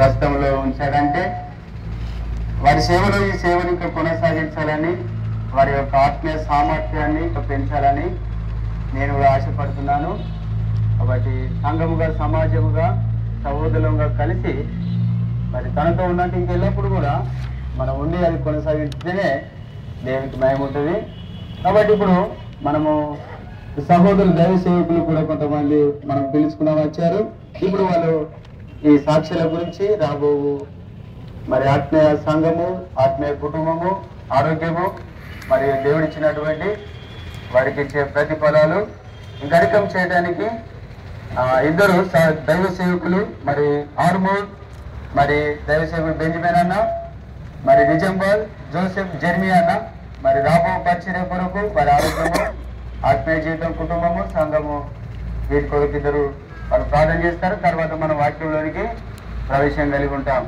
ప్రస్తుతంలో ఉంచాడంటే వారి సేవలో ఈ సేవను ఇంకా కొనసాగించాలని, వారి యొక్క ఆత్మీయ సామర్థ్యాన్ని పెంచాలని నేను కూడా ఆశపడుతున్నాను. కాబట్టి సంఘముగా, సమాజముగా, సహోదరులుగా కలిసి మరి తనతో ఉన్నట్టు ఇంకెల్లప్పుడు కూడా మనం ఉండి అది కొనసాగిస్తేనే దేవునికి మహిమ ఉంటుంది. కాబట్టి ఇప్పుడు మనము సహోదరులు దైవ సేవకులు కూడా కొంతమంది మనం పిలుచుకున్నా వచ్చారు. ఇప్పుడు వాళ్ళు ఈ సాక్ష్యాల గురించి రాబో మరి ఆత్మీయ సంఘము, ఆత్మీయ కుటుంబము, ఆరోగ్యము, మరి దేవుడిచ్చినటువంటి వారికి ఇచ్చే ప్రతిఫలాలు ఇంకా అధికం చేయడానికి ఇద్దరు దైవ సేవకులు, మరి ఆర్మూర్, మరి దైవ సేవకులు బెంజమిన్ అన్న, మరి నిజామాబాద్ జోసెఫ్ జెర్మియా అన్న, మరి రాబో పరిచర్య కొరకు వారి ఆరోగ్యము, ఆత్మీయ జీవితం, కుటుంబము, సంఘము వీటి కొరకు ఇద్దరు వాళ్ళు ప్రార్థన చేస్తారు. తర్వాత మనం వాక్యంలోనికి ప్రవేశం కలిగి ఉంటాం.